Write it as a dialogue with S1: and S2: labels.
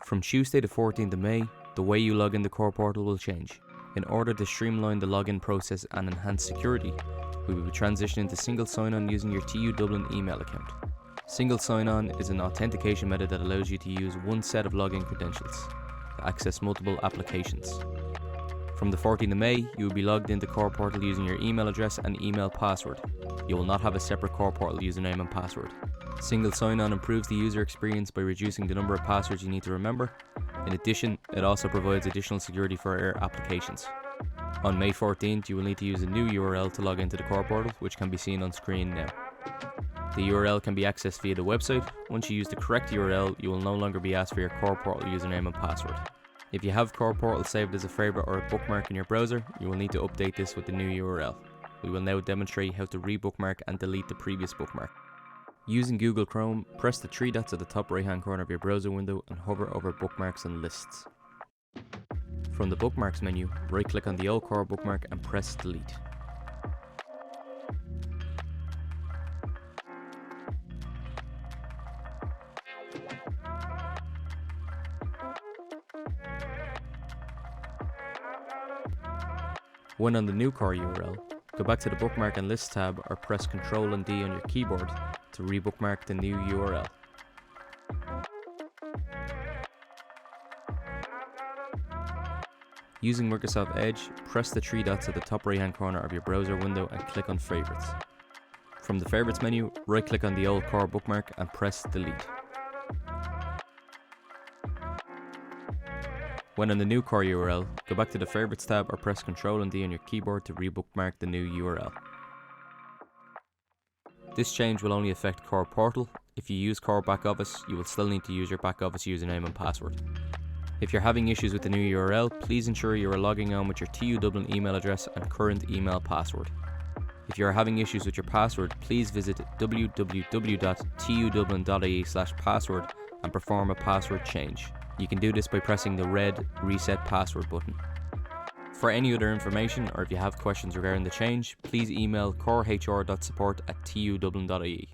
S1: From Tuesday the 14th of May, the way you log in the core portal will change. In order to streamline the login process and enhance security, we will be transitioning to single sign-on using your TU Dublin email account. Single sign-on is an authentication method that allows you to use one set of login credentials to access multiple applications. From the 14th of May, you will be logged into core portal using your email address and email password. You will not have a separate core portal username and password. Single sign-on improves the user experience by reducing the number of passwords you need to remember. In addition, it also provides additional security for your applications. On May 14th, you will need to use a new URL to log into the core portal, which can be seen on screen now. The URL can be accessed via the website. Once you use the correct URL, you will no longer be asked for your core portal username and password. If you have core portal saved as a favorite or a bookmark in your browser, you will need to update this with the new URL. We will now demonstrate how to rebookmark and delete the previous bookmark. Using Google Chrome, press the three dots at the top right hand corner of your browser window and hover over bookmarks and lists. From the bookmarks menu, right click on the old core bookmark and press delete. When on the new core URL, go back to the Bookmark and List tab or press Ctrl and D on your keyboard to rebookmark the new URL. Using Microsoft Edge, press the three dots at the top right hand corner of your browser window and click on Favorites. From the Favorites menu, right click on the old core bookmark and press Delete. When on the new core URL, go back to the Favorites tab or press Ctrl and D on your keyboard to rebookmark the new URL. This change will only affect Core Portal. If you use Core Back Office, you will still need to use your Back Office username and password. If you're having issues with the new URL, please ensure you are logging on with your TU Dublin email address and current email password. If you are having issues with your password, please visit www.tudublin.ie/password and perform a password change. You can do this by pressing the red Reset Password button. For any other information or if you have questions regarding the change, please email corehr.support@tudublin.ie.